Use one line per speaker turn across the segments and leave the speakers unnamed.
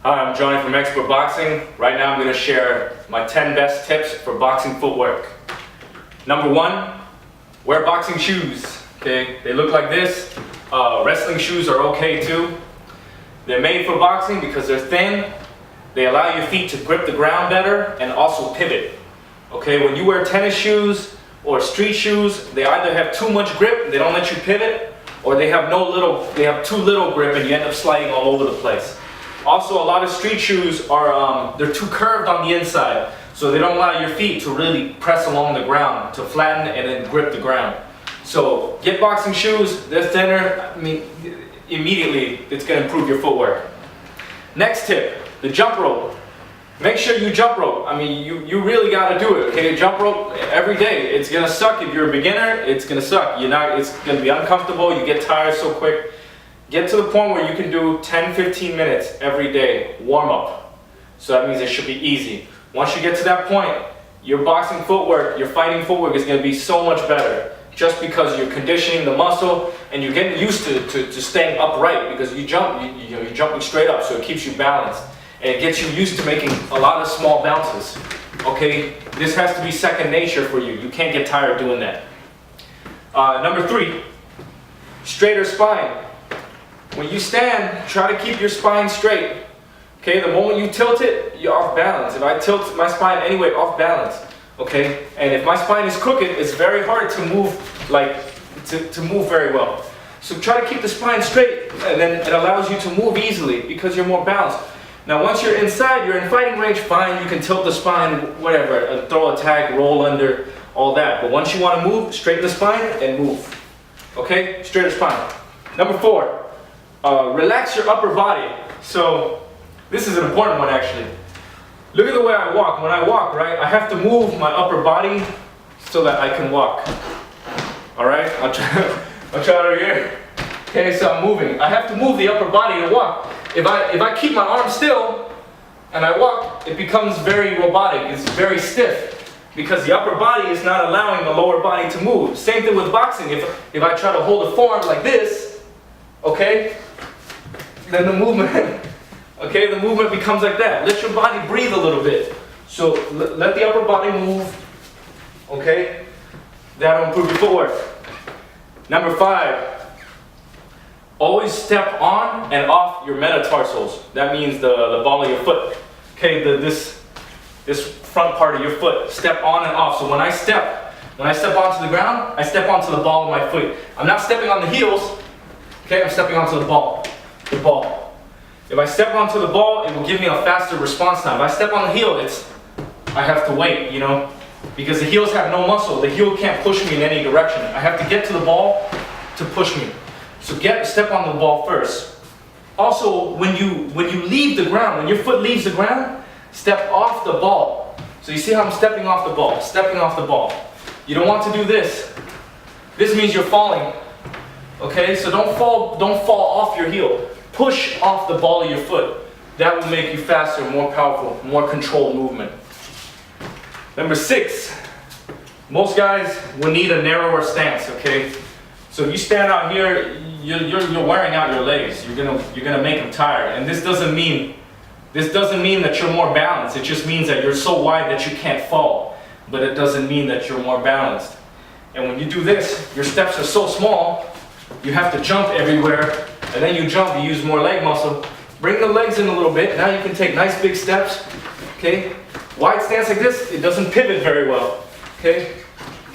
Hi, I'm Johnny from Expert Boxing. Right now I'm going to share my 10 best tips for boxing footwork. Number 1, wear boxing shoes. Okay, they look like this. Wrestling shoes are okay too. They're made for boxing because they're thin. They allow your feet to grip the ground better and also pivot. Okay, when you wear tennis shoes or street shoes, they either have too much grip, they don't let you pivot, or they have too little grip and you end up sliding all over the place. Also, a lot of street shoes are they're too curved on the inside, so they don't allow your feet to really press along the ground, to flatten and then grip the ground. So get boxing shoes, they're thinner. I mean, immediately it's going to improve your footwork. Next tip, the jump rope. Make sure you jump rope. I mean, you really got to do it. Okay, jump rope every day. It's going to suck if you're a beginner. It's going to suck. It's going to be uncomfortable. You get tired so quick. Get to the point where you can do 10-15 minutes every day, warm up. So that means it should be easy. Once you get to that point, your boxing footwork, your fighting footwork is going to be so much better, just because you're conditioning the muscle and you're getting used to staying upright, because you're jumping straight up, so it keeps you balanced. And it gets you used to making a lot of small bounces. Okay, this has to be second nature for you. You can't get tired doing that. Number 3, straighter spine. When you stand, try to keep your spine straight. Okay, the moment you tilt it, you're off balance. If I tilt my spine anyway, off balance. Okay, and if my spine is crooked, it's very hard to move, to move very well. So try to keep the spine straight, and then it allows you to move easily because you're more balanced. Now once you're inside, you're in fighting range, fine, you can tilt the spine, whatever, throw a tag, roll under, all that. But once you want to move, straighten the spine and move. Okay, straighter spine. Number 4. Relax your upper body. So this is an important one actually. Look at the way I walk. When I walk, right, I have to move my upper body so that I can walk. Alright, I'll try it over here. Okay, so I'm moving. I have to move the upper body to walk. If I keep my arm still and I walk, it becomes very robotic. It's very stiff because the upper body is not allowing the lower body to move. Same thing with boxing. If I try to hold a forearm like this, okay, then the movement becomes like that. Let your body breathe a little bit. So let the upper body move. Okay, that'll improve your footwork. Number 5. Always step on and off your metatarsals. That means the ball of your foot. Okay, this front part of your foot. Step on and off. So when I step onto the ground, I step onto the ball of my foot. I'm not stepping on the heels. Okay, I'm stepping onto the ball. The ball. If I step onto the ball, it will give me a faster response time. If I step on the heel, I have to wait, because the heels have no muscle. The heel can't push me in any direction. I have to get to the ball to push me. So step on the ball first. Also, when you leave the ground, when your foot leaves the ground, step off the ball. So you see how I'm stepping off the ball, stepping off the ball. You don't want to do this. This means you're falling. Okay, so don't fall off your heel. Push off the ball of your foot. That will make you faster, more powerful, more controlled movement. Number 6, most guys will need a narrower stance. Okay, so if you stand out here, you're wearing out your legs. You're gonna make them tired. And this doesn't mean that you're more balanced. It just means that you're so wide that you can't fall. But it doesn't mean that you're more balanced. And when you do this, your steps are so small. You have to jump everywhere, and then you jump, you use more leg muscle. Bring the legs in a little bit. Now you can take nice big steps. Okay, wide stance like this, it doesn't pivot very well. Okay,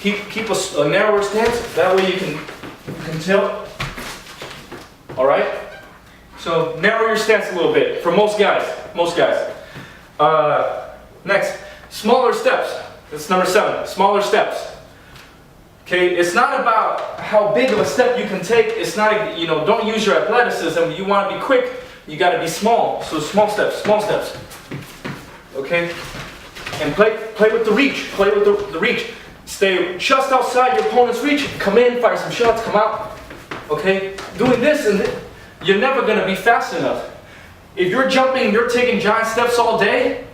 keep a narrower stance. That way you can tilt. All right. So narrow your stance a little bit for most guys. Next, smaller steps. That's number 7. Smaller steps. Okay, it's not about how big of a step you can take. It's not, don't use your athleticism. You want to be quick, you got to be small. So small steps. Okay, and play with the reach. Play with the reach. Stay just outside your opponent's reach. Come in, fire some shots, come out. Okay, doing this and you're never going to be fast enough. If you're jumping, you're taking giant steps all day,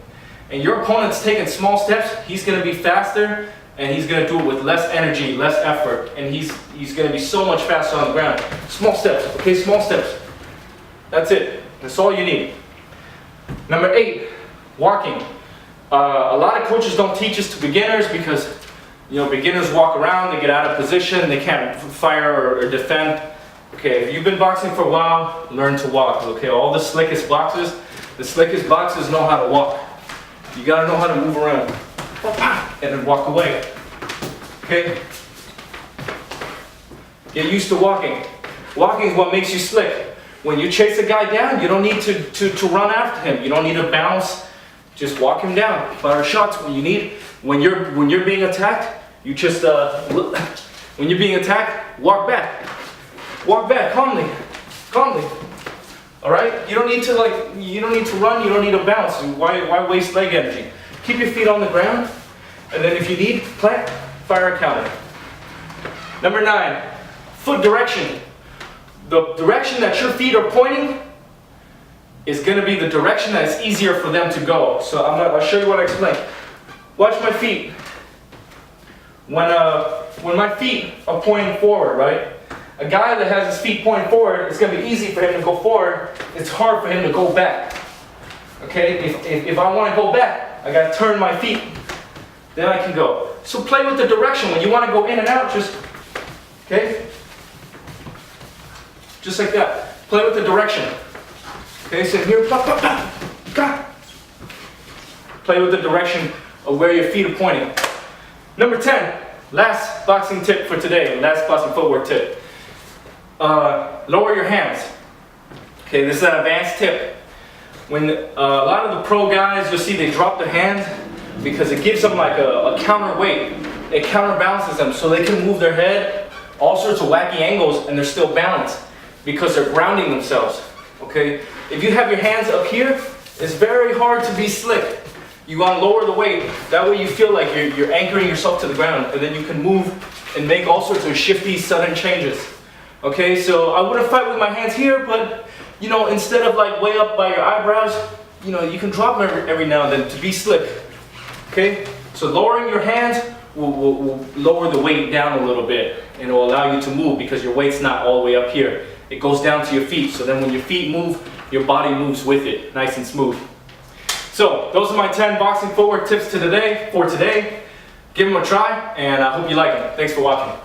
and your opponent's taking small steps, he's going to be faster. And he's going to do it with less energy, less effort, and he's going to be so much faster on the ground. Small steps, okay, small steps. That's it. That's all you need. Number 8, walking. A lot of coaches don't teach this to beginners because, you know, beginners walk around, they get out of position, they can't fire or defend. Okay, if you've been boxing for a while, learn to walk. Okay, all the slickest boxers know how to walk. You gotta know how to move around and then walk away. Okay? Get used to walking. Walking is what makes you slick. When you chase a guy down, you don't need to run after him. You don't need to bounce. Just walk him down. Fire shots when you need. When you're being attacked, you just when you're being attacked, walk back. Walk back calmly. Calmly. All right? You don't need to run, you don't need to bounce. Why waste leg energy? Keep your feet on the ground, and then if you need, plant, fire a counter. Number 9, foot direction. The direction that your feet are pointing is going to be the direction that is easier for them to go. So I'll show you what I explained. Watch my feet. When my feet are pointing forward, right? A guy that has his feet pointing forward, it's going to be easy for him to go forward. It's hard for him to go back. Okay? If I want to go back, I got to turn my feet. Then I can go. So play with the direction. When you want to go in and out, just, okay? Just like that. Play with the direction. Okay, so here, play with the direction of where your feet are pointing. Number 10, last boxing tip for today, last boxing footwork tip. Lower your hands. Okay, this is an advanced tip. When a lot of the pro guys, you'll see they drop their hands because it gives them like a counterweight. It counterbalances them so they can move their head all sorts of wacky angles and they're still balanced because they're grounding themselves. Okay, if you have your hands up here, it's very hard to be slick. You want to lower the weight. That way you feel like you're anchoring yourself to the ground, and then you can move and make all sorts of shifty, sudden changes. Okay, so I wouldn't fight with my hands here, but you know, instead of like way up by your eyebrows, you know, you can drop them every now and then to be slick. Okay, so lowering your hands will lower the weight down a little bit, and it will allow you to move because your weight's not all the way up here. It goes down to your feet, so then when your feet move, your body moves with it, nice and smooth. So, those are my 10 boxing footwork tips for today. Give them a try, and I hope you like them. Thanks for watching.